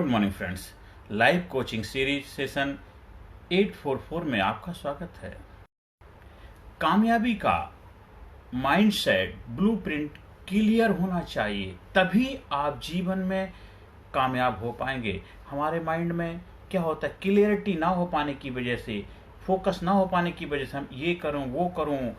Good morning friends. Live coaching series session 844 में आपका स्वागत है। कामयाबी का माइंडसेट ब्लूप्रिंट क्लियर होना चाहिए, तभी आप जीवन में कामयाब हो पाएंगे। हमारे माइंड में क्या होता है, क्लियरिटी ना हो पाने की वजह से, फोकस ना हो पाने की वजह से हम ये करूं वो करूं,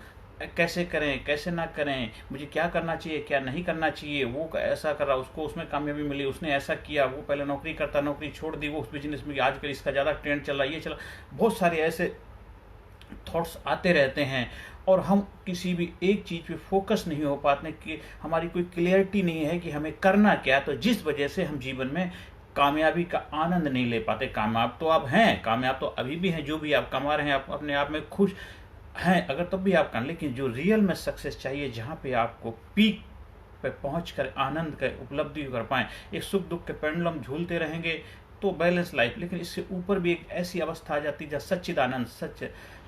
कैसे करें कैसे ना करें, मुझे क्या करना चाहिए क्या नहीं करना चाहिए, वो ऐसा कर रहा उसको उसमें कामयाबी मिली, उसने ऐसा किया, वो पहले नौकरी करता नौकरी छोड़ दी, वो उस बिजनेस में आजकल इसका ज़्यादा ट्रेंड चल रहा है, ये चला। बहुत सारे ऐसे थॉट्स आते रहते हैं और हम किसी भी एक चीज़ पे फोकस नहीं हो पाते कि हमारी कोई क्लियरिटी नहीं है कि हमें करना क्या, तो जिस वजह से हम जीवन में कामयाबी का आनंद नहीं ले पाते। कामयाब तो आप हैं, कामयाब तो अभी भी हैं, जो भी आप कमा रहे हैं आप अपने आप में खुश हैं अगर तब भी आप कर, लेकिन जो रियल में सक्सेस चाहिए, जहाँ पे आपको पीक पे पहुंचकर आनंद का उपलब्धि कर पाएं, एक सुख दुख के पेंडुलम झूलते रहेंगे तो बैलेंस लाइफ, लेकिन इससे ऊपर भी एक ऐसी अवस्था आ जाती है जहाँ सच्चिदानंद सच,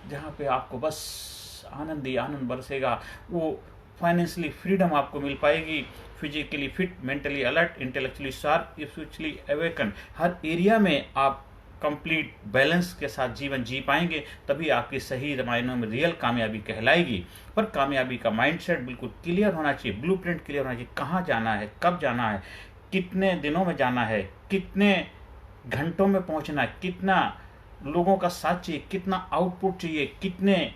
जहाँ पे आपको बस आनंद ही आनंद बरसेगा। वो फाइनेंशियली फ्रीडम आपको मिल पाएगी, physically fit, mentally alert, intellectually sharp, spiritually awaken, हर एरिया में आप कंप्लीट बैलेंस के साथ जीवन जी पाएंगे, तभी आपकी सही मायनों में रियल कामयाबी कहलाएगी। पर कामयाबी का माइंडसेट बिल्कुल क्लियर होना चाहिए, ब्लूप्रिंट क्लियर होना चाहिए, कहाँ जाना है, कब जाना है, कितने दिनों में जाना है, कितने घंटों में पहुंचना है, कितना लोगों का साथ चाहिए, कितना आउटपुट चाहिए, कितने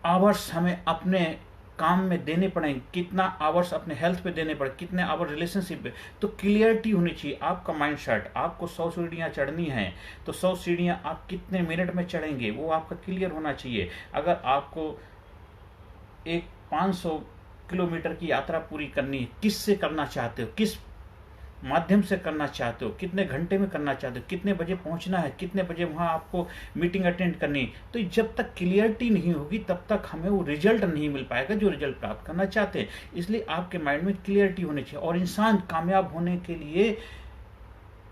आवर्स हमें अपने काम में देने पड़ेंगे, कितना आवर्स अपने हेल्थ पे देने पड़े, कितने आवर रिलेशनशिप पे, तो क्लियरिटी होनी चाहिए। आपका माइंडसेट, आपको 100 सीढ़ियाँ चढ़नी हैं तो 100 सीढ़ियाँ आप कितने मिनट में चढ़ेंगे वो आपका क्लियर होना चाहिए। अगर आपको एक 500 किलोमीटर की यात्रा पूरी करनी है, किससे करना चाहते हो, किस माध्यम से करना चाहते हो, कितने घंटे में करना चाहते हो, कितने बजे पहुंचना है, कितने बजे वहां आपको मीटिंग अटेंड करनी है, तो जब तक क्लियरिटी नहीं होगी तब तक हमें वो रिजल्ट नहीं मिल पाएगा जो रिजल्ट प्राप्त करना चाहते हैं। इसलिए आपके माइंड में क्लियरिटी होनी चाहिए। और इंसान कामयाब होने के लिए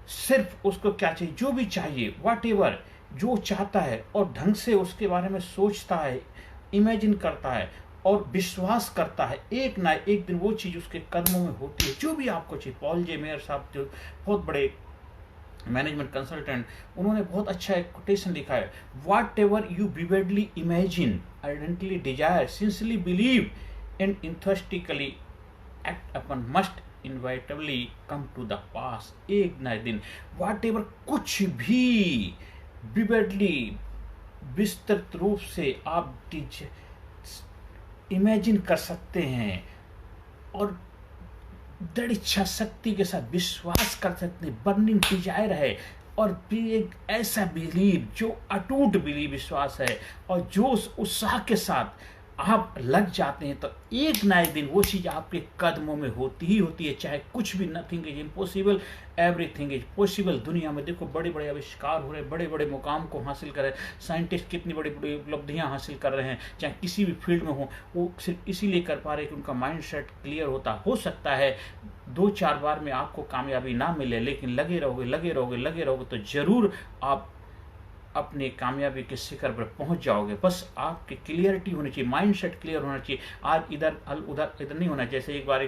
सिर्फ उसको क्या चाहिए, जो भी चाहिए, वॉट एवर जो चाहता है और ढंग से उसके बारे में सोचता है, इमेजिन करता है और विश्वास करता है, एक ना एक दिन वो चीज़ उसके कदमों में होती है, जो भी आपको चाहिए। पॉल जे मेयर साहब जो बहुत बड़े मैनेजमेंट कंसल्टेंट, उन्होंने बहुत अच्छा एक कोटेशन लिखा है, whatever you vividly imagine, identity desire, sincerely believe and enthusiastically act upon must inevitably come to the pass. एक ना एक दिन व्हाट एवर, कुछ भी विविडली विस्तृत रूप से आप इमेजिन कर सकते हैं और दृढ़ इच्छा शक्ति के साथ विश्वास कर सकते हैं, बर्निंग डिजायर है और फिर एक ऐसा बिलीव जो अटूट बिलीव विश्वास है और जो उस उत्साह के साथ आप लग जाते हैं, तो एक ना एक दिन वो चीज़ आपके कदमों में होती ही होती है। चाहे कुछ भी, nothing is impossible, everything is possible. दुनिया में देखो बड़े बड़े आविष्कार हो रहे हैं, बड़े बड़े मुकाम को हासिल कर रहे हैं, साइंटिस्ट कितनी बड़ी बड़ी उपलब्धियां हासिल कर रहे हैं, चाहे किसी भी फील्ड में हो, वो सिर्फ इसीलिए कर पा रहे हैं कि उनका माइंड सेट क्लियर होता। हो सकता है 2-4 बार में आपको कामयाबी ना मिले, लेकिन लगे रहोगे लगे रहोगे लगे रहोगे तो जरूर आप अपने कामयाबी के शिखर पर पहुंच जाओगे। बस आपकी क्लियरिटी होनी चाहिए, माइंडसेट क्लियर होना चाहिए। आज इधर उधर नहीं होना। जैसे एक बार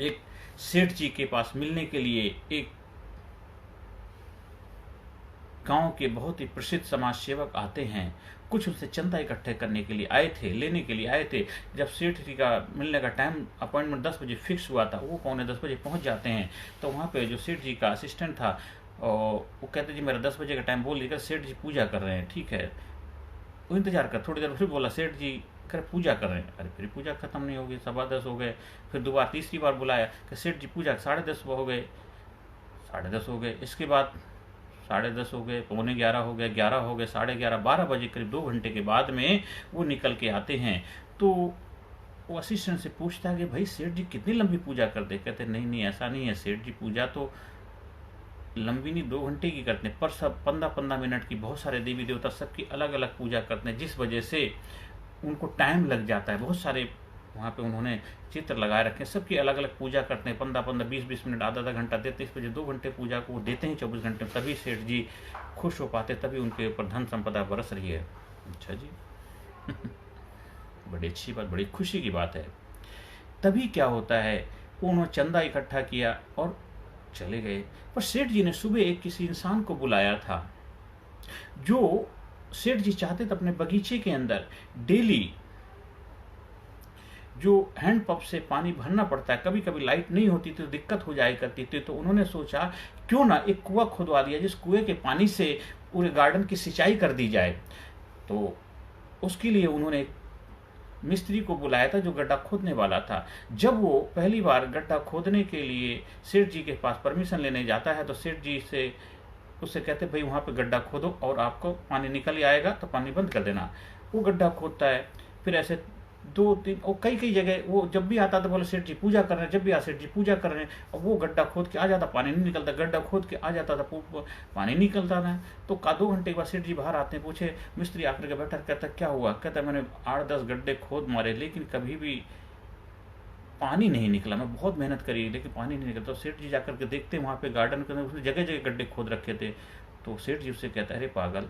एक सेठ जी के पास मिलने के लिए एक गांव के बहुत ही प्रसिद्ध समाज सेवक आते हैं, कुछ उनसे चंदा इकट्ठे करने के लिए आए थे, लेने के लिए आए थे। जब सेठ जी का मिलने का टाइम, अपॉइंटमेंट 10 बजे फिक्स हुआ था, वो 9:45 बजे पहुंच जाते हैं। तो वहाँ पे जो सेठ जी का असिस्टेंट था और वो कहते जी मेरा 10 बजे का टाइम बोल दिया, सेठ जी पूजा कर रहे हैं, ठीक है। वो इंतजार कर, थोड़ी देर फिर बोला सेठ जी कर पूजा कर रहे हैं, अरे फिर पूजा खत्म नहीं होगी, 10:15 हो गए। फिर दोबारा तीसरी बार बुलाया कि सेठ जी पूजा 10:30 हो गए, 10:30 हो गए। इसके बाद 10:30 हो गए, 11:15 हो गए, 11 हो गए, 11:30, 12 बजे, करीब 2 घंटे के बाद में वो निकल के आते हैं। तो वो असिस्टेंट से पूछता है कि भाई सेठ जी कितनी लंबी पूजा करते? कहते नहीं ऐसा नहीं है सेठ जी, पूजा तो लंबी नहीं 2 घंटे की करते हैं, पर सब 15-15 मिनट की, बहुत सारे देवी देवता सबकी अलग अलग पूजा करते हैं, जिस वजह से उनको टाइम लग जाता है। बहुत सारे वहाँ पे उन्होंने चित्र लगाए रखे हैं, सबकी अलग अलग पूजा करते हैं, 15-15, 20-20 मिनट, आधा घंटा देते, इस वजह 2 घंटे पूजा को वो देते हैं 24 घंटे में, तभी सेठ जी खुश हो पाते, तभी उनके ऊपर धन संपदा बरस रही है। अच्छा जी बड़ी अच्छी बात, बड़ी खुशी की बात है। तभी क्या होता है, उन्होंने चंदा इकट्ठा किया और चले गए। पर सेठ जी ने सुबह एक किसी इंसान को बुलाया था, जो सेठ जी चाहते थे अपने बगीचे के अंदर डेली जो हैंडपंप से पानी भरना पड़ता है, कभी कभी लाइट नहीं होती तो दिक्कत हो जाया करती थी, तो उन्होंने सोचा क्यों ना एक कुआं खुदवा दिया, जिस कुएं के पानी से पूरे गार्डन की सिंचाई कर दी जाए। तो उसके लिए उन्होंने एक मिस्त्री को बुलाया था जो गड्ढा खोदने वाला था। जब वो पहली बार गड्ढा खोदने के लिए सेठ जी के पास परमिशन लेने जाता है, तो सेठ जी से उससे कहते भाई वहाँ पे गड्ढा खोदो और आपको पानी निकल ही आएगा, तो पानी बंद कर देना। वो गड्ढा खोदता है, फिर ऐसे 2-3 और कई कई जगह वो जब भी आता था बोले सेठ जी पूजा कर रहे हैं, जब भी आ सेठ जी पूजा कर रहे हैं, और वो गड्ढा खोद के आ जाता, पानी नहीं निकलता, गड्ढा खोद के आ जाता था, पानी निकलता था। तो 2 घंटे के बाद सेठ जी बाहर आते हैं, पूछे मिस्त्री आकर के बैठा, कहता क्या हुआ? कहता मैंने 8-10 गड्ढे खोद मारे लेकिन कभी भी पानी नहीं निकला, मैं बहुत मेहनत करी लेकिन पानी नहीं निकलता। तो सेठ जी जाकर के देखते वहाँ पे गार्डन के अंदर उसने जगह जगह गड्ढे खोद रखे थे। तो सेठ जी उससे कहता है अरे पागल,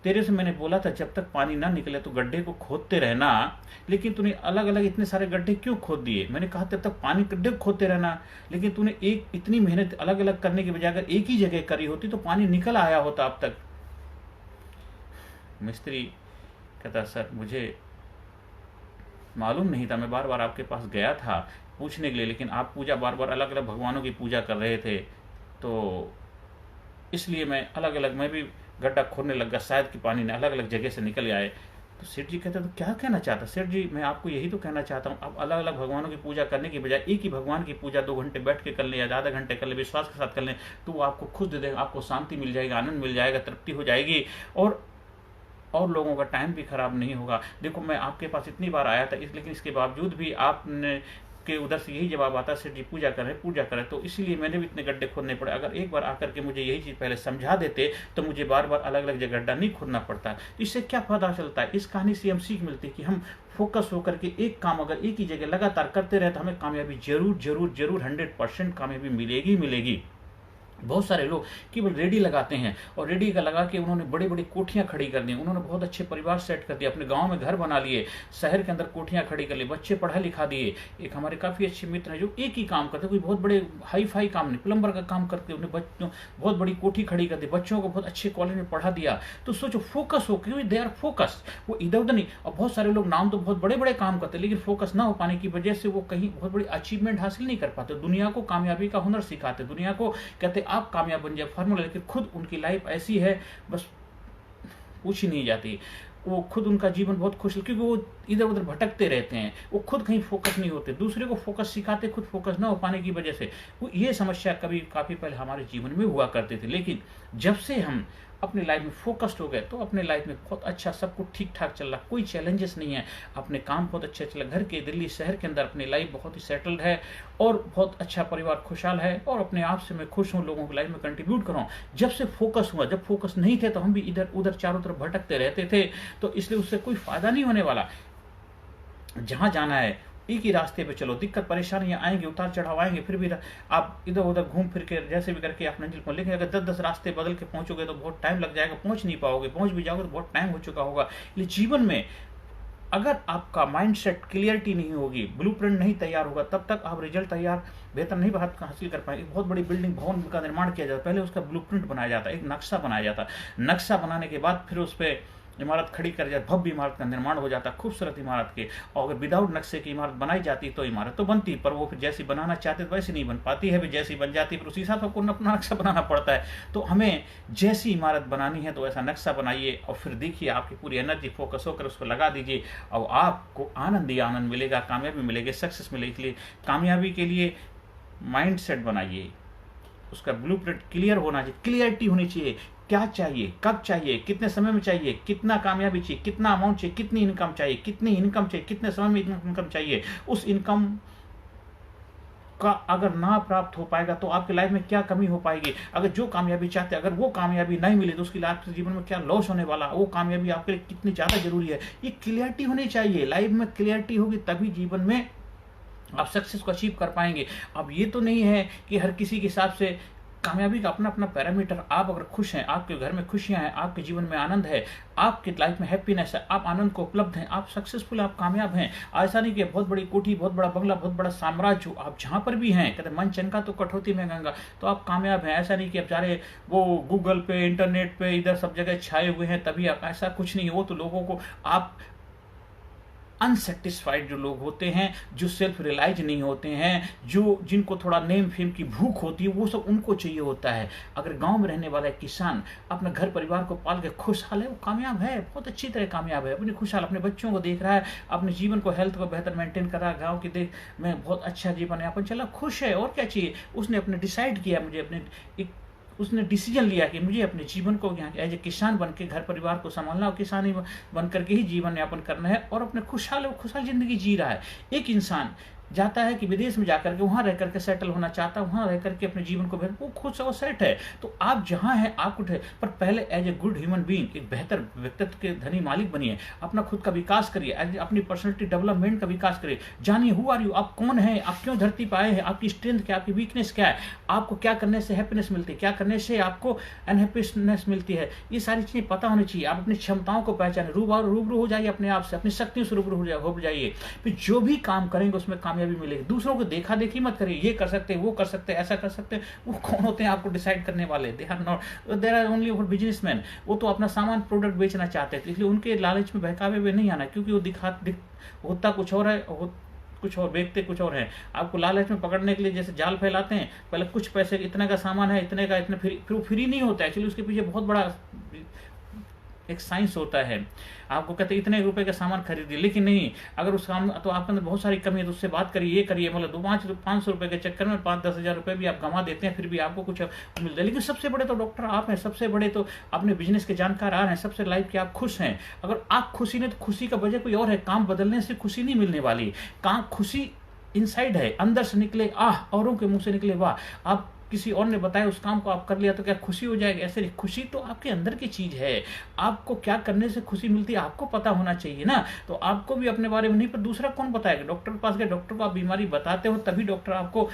तेरे से मैंने बोला था जब तक पानी ना निकले तो गड्ढे को खोदते रहना, लेकिन तूने अलग अलग इतने सारे गड्ढे क्यों खोद दिए? मैंने कहा तब तक पानी गड्ढे खोदते रहना, लेकिन तूने एक इतनी मेहनत अलग अलग करने के बजाय अगर एक ही जगह करी होती तो पानी निकल आया होता अब तक। मिस्त्री कहता सर मुझे मालूम नहीं था, मैं बार बार आपके पास गया था पूछने के लिए, लेकिन आप पूजा बार बार अलग अलग भगवानों की पूजा कर रहे थे, तो इसलिए मैं अलग अलग मैं भी गड्ढा खोदने लग गया, शायद कि पानी ने अलग अलग जगह से निकल आए। तो सेठ जी कहते तो क्या कहना चाहता? सेठ जी मैं आपको यही तो कहना चाहता हूँ, आप अलग अलग भगवानों की पूजा करने की बजाय एक ही भगवान की पूजा 2 घंटे बैठ के कर लें या आधा घंटे कर लें, विश्वास के साथ कर लें, तो वो आपको खुश दे देगा, आपको शांति मिल जाएगी, आनंद मिल जाएगा, तृप्ति हो जाएगी, और लोगों का टाइम भी खराब नहीं होगा। देखो मैं आपके पास इतनी बार आया था लेकिन इसके बावजूद भी आपने के उधर से यही जवाब आता सेठ जी पूजा करें, तो इसीलिए मैंने भी इतने गड्ढे खोदने पड़े। अगर एक बार आकर के मुझे यही चीज़ पहले समझा देते तो मुझे बार बार अलग अलग जगह गड्ढा नहीं खोदना पड़ता। तो इससे क्या पता चलता है? इस कहानी से हम सीख मिलती है कि हम फोकस होकर के एक काम अगर एक ही जगह लगातार करते रहे तो हमें कामयाबी जरूर जरूर जरूर 100% कामयाबी मिलेगी मिलेगी। बहुत सारे लोग केवल रेडी लगाते हैं और रेडी का लगा के उन्होंने बड़ी बड़ी कोठियां खड़ी कर दी, उन्होंने बहुत अच्छे परिवार सेट कर दिया, अपने गांव में घर बना लिए, शहर के अंदर कोठियां खड़ी कर ली, बच्चे पढ़ा लिखा दिए। एक हमारे काफ़ी अच्छे मित्र हैं जो एक ही काम करते, कोई बहुत बड़े हाई फाई काम नहीं, प्लम्बर का काम करते, उन्हें बच्चों बहुत बड़ी कोठी खड़ी कर दी, बच्चों को बहुत अच्छे कॉलेज में पढ़ा दिया। तो सोचो फोकस हो, क्योंकि दे आर फोकस, वो इधर उधर नहीं। और बहुत सारे लोग नाम तो बहुत बड़े बड़े काम करते लेकिन फोकस ना हो पाने की वजह से वो कहीं बहुत बड़ी अचीवमेंट हासिल नहीं कर पाते। दुनिया को कामयाबी का हुनर सिखाते, दुनिया को कहते आप कामयाब बन जाए फार्मूला, लेकिन खुद उनकी लाइफ ऐसी है बस पूछी नहीं जाती। वो खुद उनका जीवन बहुत खुश है क्योंकि वो इधर उधर भटकते रहते हैं, वो खुद कहीं फोकस नहीं होते, दूसरे को फोकस सिखाते, खुद फोकस ना हो पाने की वजह से। वो ये समस्या काफ़ी पहले हमारे जीवन में हुआ करती थी, लेकिन जब से हम अपने लाइफ में फोकस्ड हो गए तो अपने लाइफ में बहुत अच्छा सब कुछ ठीक ठाक चल रहा, कोई चैलेंजेस नहीं है, अपने काम बहुत अच्छे चल रहा, घर के दिल्ली शहर के अंदर अपनी लाइफ बहुत ही सेटल्ड है और बहुत अच्छा परिवार खुशहाल है और अपने आप से मैं खुश हूँ, लोगों की लाइफ में कंट्रीब्यूट कर रहा हूँ। जब से फोकस हुआ, जब फोकस नहीं थे तो हम भी इधर उधर चारों तरफ भटकते रहते थे, तो इसलिए उससे कोई फायदा नहीं होने वाला। जहाँ जाना है एक ही रास्ते पे चलो, दिक्कत परेशानियां आएंगी, उतार चढ़ाव आएंगे, फिर भी आप इधर उधर घूम फिर के जैसे भी करके आप मंजिल पहुंच, लेकिन अगर 10-10 रास्ते बदल के पहुंचोगे तो बहुत टाइम लग जाएगा, पहुंच नहीं पाओगे, पहुंच भी जाओगे तो बहुत टाइम हो चुका होगा। इसलिए जीवन में अगर आपका माइंडसेट क्लियरिटी नहीं होगी, ब्लूप्रिंट नहीं तैयार होगा, तब तक आप रिजल्ट तैयार बेहतर नहीं हासिल कर पाएंगे। बहुत बड़ी बिल्डिंग भवन का निर्माण किया जाता है, पहले उसका ब्लूप्रिंट बनाया जाता है, एक नक्शा बनाया जाता है, नक्शा बनाने के बाद फिर उस पर इमारत खड़ी कर जाती, भव्य इमारत का निर्माण हो जाता, खूबसूरत इमारत के। और अगर विदाउट नक्शे की इमारत बनाई जाती तो इमारत तो बनती, पर वो फिर जैसी बनाना चाहते तो वैसी नहीं बन पाती है, फिर जैसी बन जाती फिर उसी हिसाब से आपको अपना नक्शा बनाना पड़ता है। तो हमें जैसी इमारत बनानी है तो ऐसा नक्शा बनाइए और फिर देखिए आपकी पूरी एनर्जी फोकस होकर उसको लगा दीजिए और आपको आनंद ही आनंद मिलेगा, कामयाबी मिलेगी, सक्सेस मिलेगी। इसलिए कामयाबी के लिए माइंड सेट बनाइए, उसका ब्लूप्रिंट क्लियर होना चाहिए, क्लियरिटी होनी चाहिए, क्या चाहिए, कब चाहिए, कितने समय में चाहिए, कितना कामयाबी चाहिए, कितना अमाउंट चाहिए, कितनी इनकम चाहिए, कितनी इनकम चाहिए, कितने समय में इनकम चाहिए। उस इनकम का अगर ना प्राप्त हो पाएगा तो आपकी लाइफ में क्या कमी हो पाएगी। अगर जो कामयाबी चाहते अगर वो कामयाबी नहीं मिली तो उसके लिए आपके जीवन में क्या लॉस होने वाला, वो कामयाबी आपके लिए कितनी ज़्यादा जरूरी है। ये क्लियरिटी होनी चाहिए, लाइफ में क्लियरिटी होगी तभी जीवन में आप सक्सेस को अचीव कर पाएंगे। अब ये तो नहीं है कि हर किसी के हिसाब से कामयाबी का अपना अपना पैरामीटर। आप अगर खुश हैं, आपके घर में खुशियां हैं, आपके जीवन में आनंद है, आपकी लाइफ में हैप्पीनेस है, आप आनंद को उपलब्ध हैं, आप सक्सेसफुल, आप कामयाब हैं। ऐसा नहीं कि बहुत बड़ी कोठी, बहुत बड़ा बंगला, बहुत बड़ा साम्राज्य, आप जहां पर भी हैं, कहते मन चंका तो कठौती में गंगा, तो आप कामयाब हैं। ऐसा नहीं कि आप सारे वो गूगल पे, इंटरनेट पे, इधर सब जगह छाए हुए हैं तभी आप, ऐसा कुछ नहीं है। वो तो लोगों को, आप अनसेटिस्फाइड जो लोग होते हैं, जो सेल्फ रियलाइज नहीं होते हैं, जो जिनको थोड़ा नेम फेम की भूख होती है, वो सब उनको चाहिए होता है। अगर गांव में रहने वाला एक किसान अपने घर परिवार को पाल के खुशहाल है, वो कामयाब है, बहुत अच्छी तरह कामयाब है। अपनी खुशहाल अपने बच्चों को देख रहा है, अपने जीवन को, हेल्थ को बेहतर मेंटेन कर रहा है, गाँव की देख में बहुत अच्छा जीवन यापन चला, खुश है, और क्या चाहिए। उसने अपने डिसाइड किया, मुझे अपने एक उसने डिसीजन लिया कि मुझे अपने जीवन को यहाँ एज ए किसान बन के घर परिवार को संभालना और किसानी बन करके ही जीवन यापन करना है, और अपने खुशहाल जिंदगी जी रहा है। एक इंसान जाता है कि विदेश में जाकर के वहां रह करके सेटल होना चाहता है, वहां रह करके अपने जीवन को वो खुश और सेट है। तो आप जहां हैं आप उठे, पर पहले as a good human being, एक बेहतर व्यक्तित्व के धनी मालिक बनिए, अपना खुद का विकास करिए, अपनी पर्सनैलिटी डेवलपमेंट का विकास करिए, जानिए हु आर यू, आप कौन है, आप क्यों धरती पर आए हैं, आपकी स्ट्रेंथ क्या, आपकी वीकनेस क्या है, आपको क्या करने से हैप्पीनेस मिलती है, क्या करने से आपको अनहैप्पीनेस मिलती है, ये सारी चीजें पता होनी चाहिए। आप अपनी क्षमताओं को पहचाने, रूबरू हो जाइए अपने आप से, अपनी शक्तियों से रूबरू हो जाइए, फिर जो भी काम करेंगे उसमें कामयाबी मिलेगी। दूसरों को देखा देखी मत करिए, ये कर सकते हैं, वो कर सकते हैं, ऐसा कर सकते हैं, वो कौन होते हैं आपको डिसाइड करने वाले, they are not, there are only for businessman. वो तो अपना सामान प्रोडक्ट बेचना चाहते हैं, इसलिए उनके लालच में बहकावे हुए नहीं आना, क्योंकि वो होता कुछ और है, कुछ और बेचते कुछ और है। आपको लालच में पकड़ने के लिए जैसे जाल फैलाते हैं, पहले कुछ पैसे, इतने का सामान है, इतने का, इतने, फिर वो फ्री नहीं होता है, एक्चुअली उसके पीछे बहुत बड़ा एक साइंस होता है। आपको कहते हैं इतने रुपए का सामान खरीदिए, लेकिन नहीं, अगर उस काम तो आपके अंदर बहुत सारी कमी है तो उससे बात करिए, ये करिए, मतलब 500 रुपए के चक्कर में 5-10 हजार रुपए भी आप गंवा देते हैं, फिर भी आपको कुछ मिलता है। लेकिन सबसे बड़े तो डॉक्टर आप हैं, सबसे बड़े तो अपने बिजनेस के जानकार आप हैं, सबसे लाइफ के आप खुश हैं। अगर आप खुशी नहीं, तो खुशी का वजह कोई और है। काम बदलने से खुशी नहीं मिलने वाली, काम खुशी इनसाइड है, अंदर से निकले आह, औरों के मुंह से निकले वाह। आप किसी और ने बताया उस काम को आप कर लिया तो क्या खुशी हो जाएगी? ऐसे नहीं, खुशी तो आपके अंदर की चीज है। आपको क्या करने से खुशी मिलती है आपको पता होना चाहिए ना। तो आपको भी अपने बारे में नहीं, पर दूसरा कौन बताएगा? डॉक्टर के पास गए, डॉक्टर को आप बीमारी बताते हो तभी डॉक्टर आपको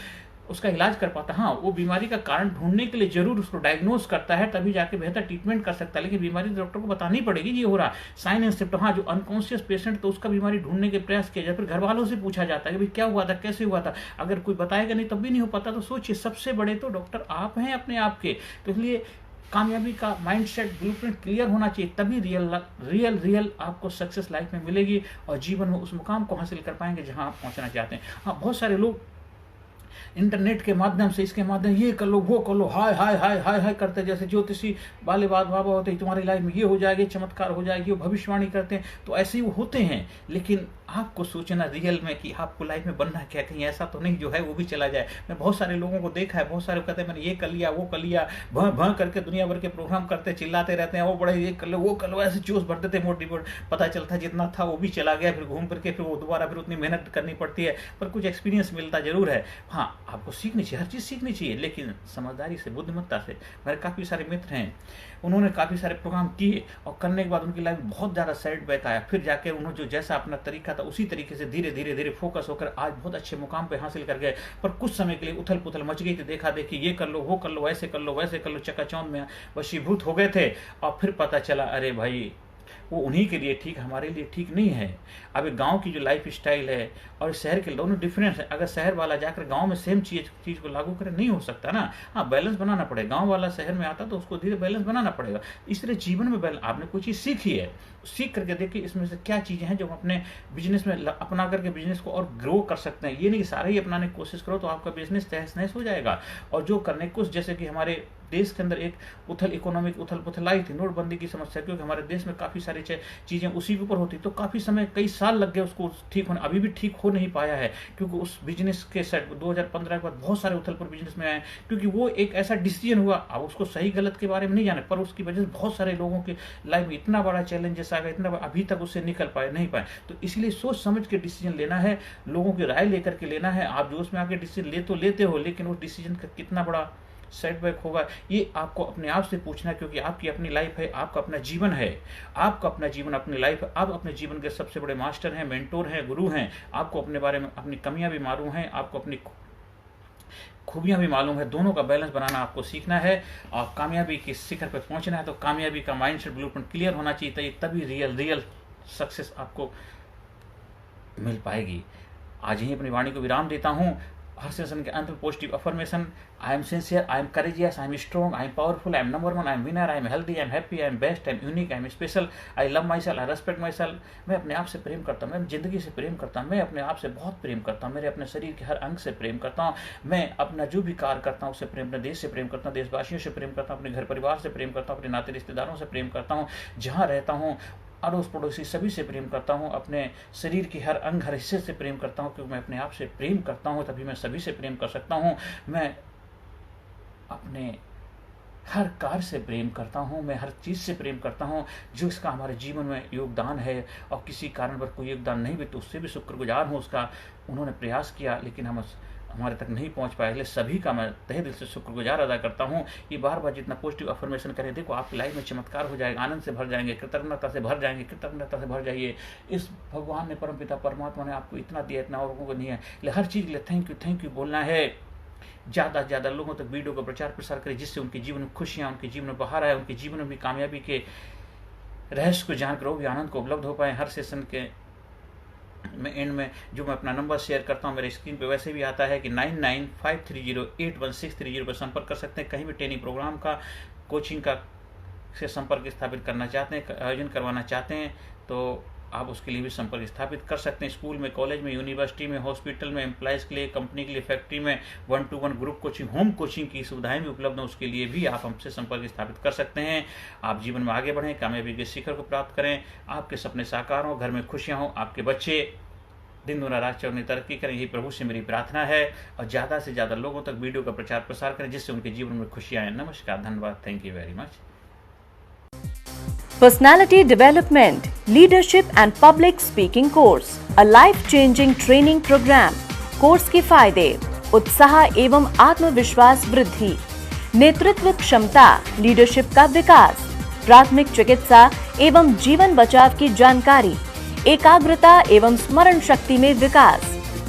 उसका इलाज कर पाता। हाँ, वो बीमारी का कारण ढूंढने के लिए जरूर उसको डायग्नोज करता है, तभी जाके बेहतर ट्रीटमेंट कर सकता है, लेकिन बीमारी तो डॉक्टर को बतानी पड़ेगी ये हो रहा। साइन एंड सिम्टम, हाँ, जो अनकॉन्शियस पेशेंट तो उसका बीमारी ढूंढने के प्रयास किया जाए, फिर घर वालों से पूछा जाता है कि भाई क्या हुआ था, कैसे हुआ था। अगर कोई बताएगा नहीं तब भी नहीं हो पाता, तो सोचिए सबसे बड़े तो डॉक्टर आप हैं अपने आप के। तो इसलिए कामयाबी का माइंडसेट ब्लूप्रिंट क्लियर होना चाहिए, तभी रियल आपको सक्सेस लाइफ में मिलेगी और जीवन में उस मुकाम को हासिल कर पाएंगे जहां आप पहुंचना चाहते हैं। हाँ, बहुत सारे लोग इंटरनेट के माध्यम से, इसके माध्यम, ये कर लो, वो कर लो, हाय हाय हाय हाय हाय करते, जैसे ज्योतिषी वाले बाबा होते हैं, तुम्हारी लाइफ में ये हो जाएगी, चमत्कार हो जाएगी, वो भविष्यवाणी करते हैं, तो ऐसे ही वो होते हैं। लेकिन आपको सोचना रियल में कि आपको लाइफ में बनना क्या, कहीं ऐसा तो नहीं जो है वो भी चला जाए। मैं बहुत सारे लोगों को देखा है, बहुत सारे कहते हैं मैंने ये कर लिया, वो कर लिया, भं करके दुनिया भर के प्रोग्राम करते, चिल्लाते रहते हैं, वो बड़े ये कर लो, वो कर लो, ऐसे जोश भर देते, मोटिवेट, पता चलता है जितना था वो भी चला गया, फिर घूम फिर के फिर वो दोबारा फिर उतनी मेहनत करनी पड़ती है, पर कुछ एक्सपीरियंस मिलता जरूर है। हाँ, आपको सीखनी चाहिए, हर चीज सीखनी चाहिए, लेकिन समझदारी से, बुद्धिमत्ता से। मेरे काफी सारे मित्र हैं, उन्होंने काफी सारे प्रोग्राम किए और करने के बाद उनकी लाइफ बहुत ज्यादा सेट बैक आया, फिर जाके उन्होंने जो जैसा अपना तरीका था उसी तरीके से धीरे धीरे फोकस होकर आज बहुत अच्छे मुकाम पे हासिल कर गए। पर कुछ समय के लिए उथल पुथल मच गई थी, देखा देखी, ये कर लो, वो कर लो, ऐसे कर लो, वैसे कर लो, चकाचौंध में वशीभूत हो गए थे। और फिर पता चला अरे भाई वो उन्हीं के लिए ठीक, हमारे लिए ठीक नहीं है। अब गांव की जो लाइफ स्टाइल है और शहर के दोनों डिफरेंस है। अगर शहर वाला जाकर गांव में सेम चीज को लागू करे, नहीं हो सकता ना। हाँ, बैलेंस बनाना पड़ेगा। गांव वाला शहर में आता तो उसको धीरे बैलेंस बनाना पड़ेगा। इस तरह जीवन में बैलेंस, आपने कोई चीज सीखी है, सीख करके देखिए इसमें से क्या चीजें हैं जो हम अपने बिजनेस में अपना करके बिजनेस को और ग्रो कर सकते हैं। ये नहीं सारे ही अपनाने की कोशिश करो तो आपका बिजनेस तहस नहस हो जाएगा। और जो करने कुछ, जैसे कि हमारे देश के अंदर एक इकोनॉमिक उथल पुथल आई थी, नोटबंदी की समस्या, क्योंकि हमारे देश में काफी सारी चीजें उसी के ऊपर होती, तो काफी समय, कई साल लग गए उसको ठीक होने, अभी भी ठीक हो नहीं पाया है, क्योंकि उस बिजनेस के सेट 2015 के बाद बहुत सारे उथल पुथल बिजनेस में आए, क्योंकि वो एक ऐसा डिसीजन हुआ। अब उसको सही गलत के बारे में नहीं जाने, पर उसकी वजह से बहुत सारे लोगों के लाइफ में इतना बड़ा चैलेंजेस आ गया, इतना अभी तक उससे निकल पाए नहीं पाए। तो इसलिए सोच समझ के डिसीजन लेना है, लोगों की राय लेकर के लेना है। आप जो उसमें आके डिसीजन लेते हो, लेकिन उस डिसीजन का कितना बड़ा सेटबैक होगा ये आपको अपने आप से पूछना है, क्योंकि आपकी अपनी लाइफ है, आपका अपना जीवन है, आपका अपना जीवन, अपनी लाइफ है। आप अपने जीवन के सबसे बड़े मास्टर हैं, मेंटोर हैं, गुरु हैं। आपको अपने बारे में अपनी कमियां भी मालूम हैं, आपको अपनी खूबियां भी मालूम है। दोनों का बैलेंस बनाना आपको सीखना है और कामयाबी के शिखर पर पहुंचना है तो कामयाबी का माइंडसेट ब्लूप्रिंट क्लियर होना चाहिए, तभी रियल सक्सेस आपको मिल पाएगी। आज ही अपनी वाणी को विराम देता हूँ। हर सेशन के अंत में positive affirmation, I am sincere, I am courageous, I am strong, I am powerful, I am number one, I am winner, I am healthy, I am happy, I am best, I am unique, I am special, I love my self, I respect my self. मैं अपने आप से प्रेम करता हूँ, मैं जिंदगी से प्रेम करता हूँ, मैं अपने आप से बहुत प्रेम करता हूँ, मेरे अपने शरीर के हर अंग से प्रेम करता हूँ, मैं अपना जो भी कार्य करता हूँ उससे प्रेम, अपने देश से प्रेम करता हूँ, देशवासियों से प्रेम करता हूँ, अपने घर परिवार से प्रेम करता हूँ, अपने नाते रिश्तेदारों से प्रेम करता हूँ, जहाँ रहता हूँ अड़ोस पड़ोसी सभी से प्रेम करता हूँ, अपने शरीर के हर अंग हर हिस्से से प्रेम करता हूँ, क्योंकि मैं अपने आप से प्रेम करता हूँ तभी मैं सभी से प्रेम कर सकता हूँ। मैं अपने हर कार्य से प्रेम करता हूँ, मैं हर चीज़ से प्रेम करता हूँ जो इसका हमारे जीवन में योगदान है, और किसी कारण पर कोई योगदान नहीं भी तो उससे भी शुक्रगुजार हूँ उसका। उन्होंने प्रयास किया लेकिन हमारे तक नहीं पहुंच पाए, इसलिए सभी का मैं तहे दिल से शुक्रगुजार अदा करता हूं। ये बार बार जितना पॉजिटिव अफर्मेशन करें, देखो आपकी लाइफ में चमत्कार हो जाएगा, आनंद से भर जाएंगे, कृतज्ञता से भर जाएंगे, कृतज्ञता से भर जाइए। इस भगवान ने, परमपिता परमात्मा ने आपको इतना दिया, इतना और लोगों को नहीं है, इसलिए हर चीज़ के लिए थैंक यू बोलना है। ज़्यादा से ज़्यादा लोगों तक वीडियो का प्रचार प्रसार करें जिससे उनके जीवन में खुशियाँ, उनके जीवन में बहार आए, उनके जीवन में भी कामयाबी के रहस्य को जानकर वो भी आनंद को उपलब्ध हो पाए। हर सेशन के मैं एंड में जो मैं अपना नंबर शेयर करता हूँ मेरे स्क्रीन पे वैसे भी आता है कि 9953081630 पर संपर्क कर सकते हैं। कहीं भी ट्रेनिंग प्रोग्राम का, कोचिंग का से संपर्क स्थापित करना चाहते हैं, आयोजन करवाना चाहते हैं तो आप उसके लिए भी संपर्क स्थापित कर सकते हैं। स्कूल में, कॉलेज में, यूनिवर्सिटी में, हॉस्पिटल में, एम्प्लॉयज़ के लिए, कंपनी के लिए, फैक्ट्री में 1-to-1 group coaching, home coaching की सुविधाएं भी उपलब्ध हैं, उसके लिए भी आप हमसे संपर्क स्थापित कर सकते हैं। आप जीवन में आगे बढ़ें, कामयाबी के शिखर को प्राप्त करें, आपके सपने साकार हों, घर में खुशियाँ हों, आपके बच्चे दिन दुना रात चौगुनी तरक्की करें, यही प्रभु से मेरी प्रार्थना है। और ज़्यादा से ज़्यादा लोगों तक वीडियो का प्रचार प्रसार करें जिससे उनके जीवन में खुशियाँ आए। नमस्कार, धन्यवाद, thank you very much. Personality Development, Leadership and Public Speaking Course, a life-changing training program. Course के फायदे: उत्साह एवं आत्मविश्वास वृद्धि, नेतृत्व क्षमता, लीडरशिप का विकास, प्राथमिक चिकित्सा एवं जीवन बचाव की जानकारी, एकाग्रता एवं स्मरण शक्ति में विकास,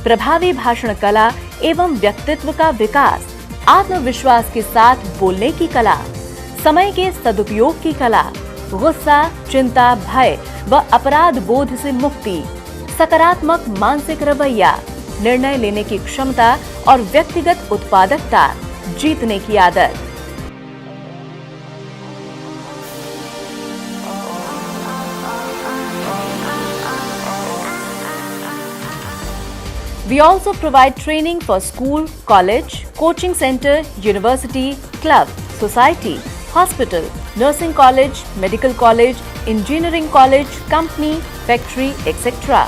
प्रभावी भाषण कला एवं व्यक्तित्व का विकास, आत्मविश्वास के साथ बोलने की कला, समय के सदुपयोग की कला, गुस्सा, चिंता, भय व अपराध बोध से मुक्ति, सकारात्मक मानसिक रवैया, निर्णय लेने की क्षमता और व्यक्तिगत उत्पादकता, जीतने की आदत। We also provide training for school, college, coaching center, university, club, society, hospital, nursing college, medical college, engineering college, company, factory, etc.